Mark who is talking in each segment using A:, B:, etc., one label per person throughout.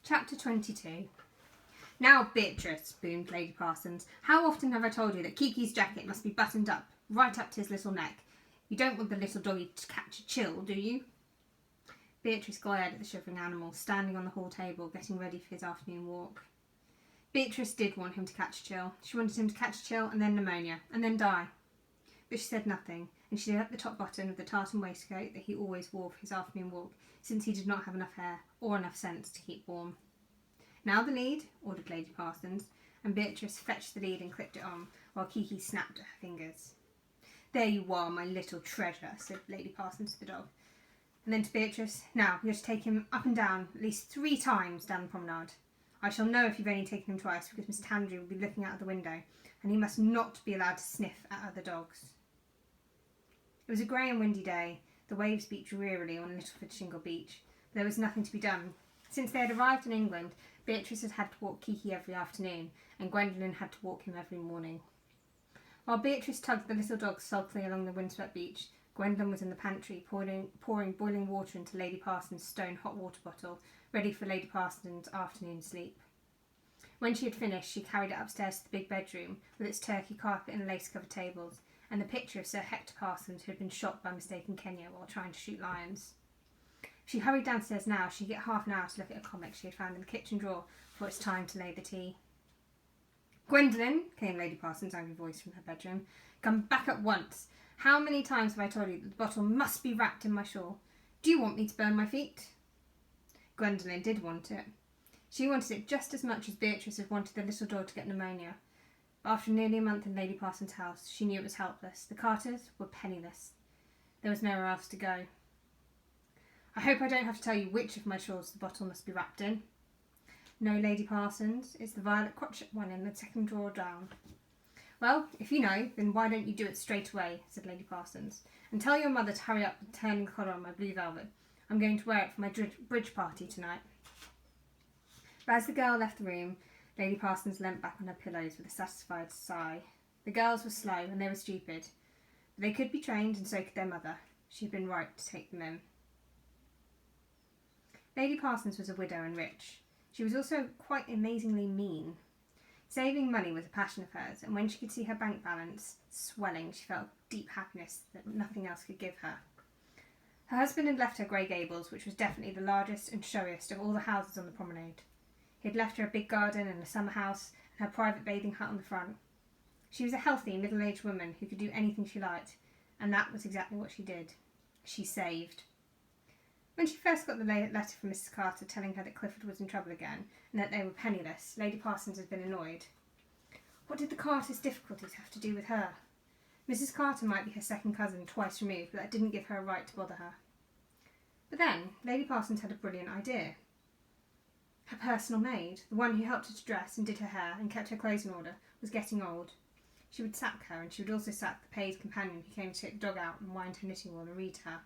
A: Chapter 22. "Now, Beatrice," boomed Lady Parsons, "how often have I told you that Kiki's jacket must be buttoned up, right up to his little neck? You don't want the little doggy to catch a chill, do you?" Beatrice glared at the shivering animal, standing on the hall table, getting ready for his afternoon walk. Beatrice did want him to catch a chill. She wanted him to catch a chill and then pneumonia, and then die. But she said nothing, and she did up the top button of the tartan waistcoat that he always wore for his afternoon walk, since he did not have enough hair or enough sense to keep warm. "Now the lead," ordered Lady Parsons, and Beatrice fetched the lead and clipped it on, while Kiki snapped at her fingers. "There you are, my little treasure," said Lady Parsons to the dog. And then to Beatrice, "Now, you're to take him up and down at least 3 times down the promenade. I shall know if you've only taken him twice, because Miss Tandry will be looking out of the window, and he must not be allowed to sniff at other dogs." It was a grey and windy day. The waves beat drearily on Littleford Shingle Beach. There was nothing to be done. Since they had arrived in England, Beatrice had to walk Kiki every afternoon, and Gwendolen had to walk him every morning. While Beatrice tugged the little dog sulkily along the windswept beach, Gwendolen was in the pantry pouring boiling water into Lady Parsons' stone hot water bottle, ready for Lady Parsons' afternoon sleep. When she had finished, she carried it upstairs to the big bedroom, with its Turkey carpet and lace-covered tables, and the picture of Sir Hector Parsons, who had been shot by mistake in Kenya while trying to shoot lions. If she hurried downstairs now, she'd get half an hour to look at a comic she had found in the kitchen drawer before it's time to lay the tea. "Gwendolen," came Lady Parsons' angry voice from her bedroom, "come back at once. How many times have I told you that the bottle must be wrapped in my shawl? Do you want me to burn my feet?" Gwendolen did want it. She wanted it just as much as Beatrice had wanted the little dog to get pneumonia. But after nearly a month in Lady Parsons' house, she knew it was helpless. The Carters were penniless. There was nowhere else to go. "I hope I don't have to tell you which of my shawls the bottle must be wrapped in." "No, Lady Parsons, it's the violet crotchet one in the second drawer down." "Well, if you know, then why don't you do it straight away," said Lady Parsons. "And tell your mother to hurry up with turning the collar on my blue velvet. I'm going to wear it for my bridge party tonight." But as the girl left the room, Lady Parsons leant back on her pillows with a satisfied sigh. The girls were slow and they were stupid, but they could be trained, and so could their mother. She had been right to take them in. Lady Parsons was a widow and rich. She was also quite amazingly mean. Saving money was a passion of hers, and when she could see her bank balance swelling, she felt deep happiness that nothing else could give her. Her husband had left her Grey Gables, which was definitely the largest and showiest of all the houses on the promenade. He had left her a big garden and a summer house and her private bathing hut on the front. She was a healthy, middle-aged woman who could do anything she liked, and that was exactly what she did. She saved. When she first got the letter from Mrs. Carter telling her that Clifford was in trouble again and that they were penniless, Lady Parsons had been annoyed. What did the Carters' difficulties have to do with her? Mrs. Carter might be her second cousin, twice removed, but that didn't give her a right to bother her. But then, Lady Parsons had a brilliant idea. Her personal maid, the one who helped her to dress and did her hair and kept her clothes in order, was getting old. She would sack her, and she would also sack the paid companion who came to take the dog out and wind her knitting wool and read to her.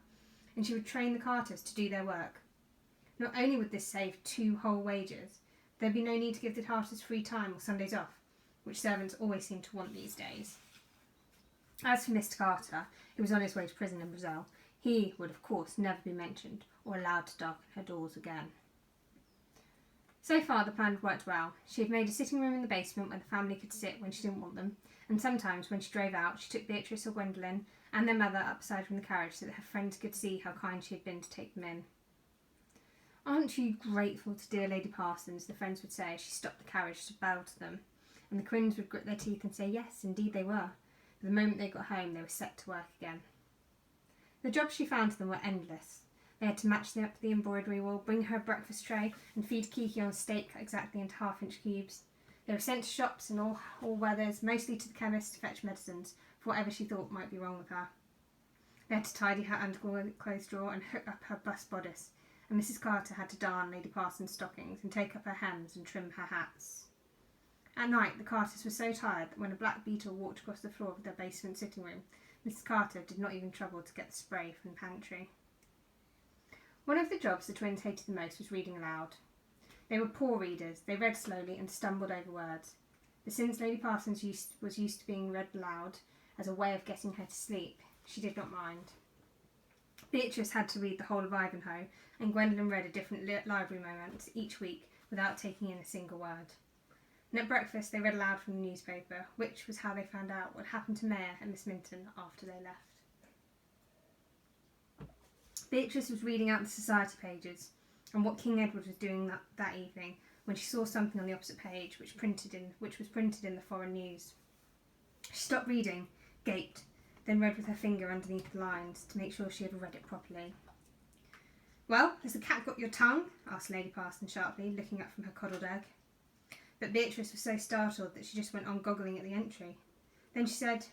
A: And she would train the Carters to do their work. Not only would this save 2 whole wages, there'd be no need to give the Carters free time or Sundays off, which servants always seem to want these days. As for Mr. Carter, who was on his way to prison in Brazil, he would of course never be mentioned or allowed to darken her doors again. So far the plan had worked well. She had made a sitting room in the basement where the family could sit when she didn't want them, and sometimes when she drove out she took Beatrice or Gwendolen and their mother upside from the carriage so that her friends could see how kind she had been to take them in. "Aren't you grateful to dear Lady Parsons?" the friends would say as she stopped the carriage to bow to them, and the Quinns would grit their teeth and say yes, indeed they were. But the moment they got home they were set to work again. The jobs she found for them were endless. They had to match up the embroidery wool, bring her a breakfast tray, and feed Kiki on steak cut exactly into half-inch cubes. They were sent to shops in all weathers, mostly to the chemist to fetch medicines for whatever she thought might be wrong with her. They had to tidy her underclothes drawer and hook up her bust bodice, and Mrs. Carter had to darn Lady Parsons' stockings and take up her hems and trim her hats. At night, the Carters were so tired that when a black beetle walked across the floor of their basement sitting room, Mrs. Carter did not even trouble to get the spray from the pantry. One of the jobs the twins hated the most was reading aloud. They were poor readers. They read slowly and stumbled over words. But since Lady Parsons was used to being read aloud as a way of getting her to sleep, she did not mind. Beatrice had to read the whole of Ivanhoe, and Gwendolen read a different library moment each week, without taking in a single word. And at breakfast they read aloud from the newspaper, which was how they found out what happened to Mayor and Miss Minton after they left. Beatrice was reading out the society pages and what King Edward was doing that evening when she saw something on the opposite page which was printed in the foreign news. She stopped reading, gaped, then read with her finger underneath the lines to make sure she had read it properly. "Well, has the cat got your tongue?" asked Lady Parsons sharply, looking up from her coddled egg. But Beatrice was so startled that she just went on goggling at the entry. Then she said,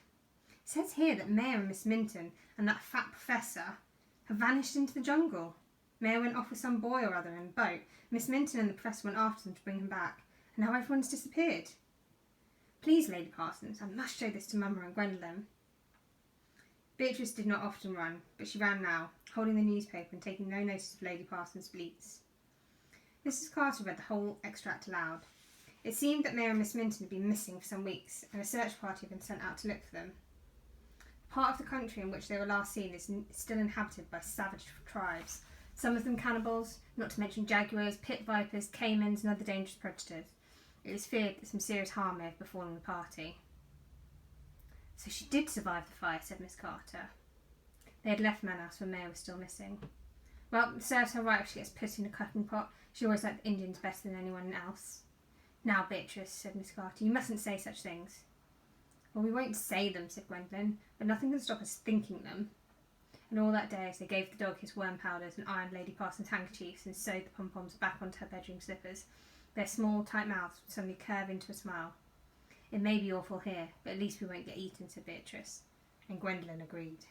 A: "It says here that Mayor and Miss Minton and that fat professor have vanished into the jungle. Mayor went off with some boy or other in a boat. Miss Minton and the professor went after them to bring him back, and now everyone's disappeared. Please, Lady Parsons, I must show this to Mama and Gwendolen." Beatrice did not often run, but she ran now, holding the newspaper and taking no notice of Lady Parsons' bleats. Mrs. Carter read the whole extract aloud. It seemed that Mayor and Miss Minton had been missing for some weeks, and a search party had been sent out to look for them. The part of the country in which they were last seen is still inhabited by savage tribes, some of them cannibals, not to mention jaguars, pit vipers, caimans, and other dangerous predators. It is feared that some serious harm may have befallen the party. "So she did survive the fire," said Miss Carter. They had left Manhouse when Mayor was still missing. "Well, it serves her right if she gets put in a cooking pot. She always liked the Indians better than anyone else." "Now, Beatrice," said Miss Carter, "you mustn't say such things." "Well, we won't say them," said Gwendolen, "but nothing can stop us thinking them." And all that day, as they gave the dog his worm powders and ironed Lady Parsons' handkerchiefs and sewed the pom-poms back onto her bedroom slippers, their small, tight mouths would suddenly curve into a smile. "It may be awful here, but at least we won't get eaten," said Beatrice. And Gwendolen agreed.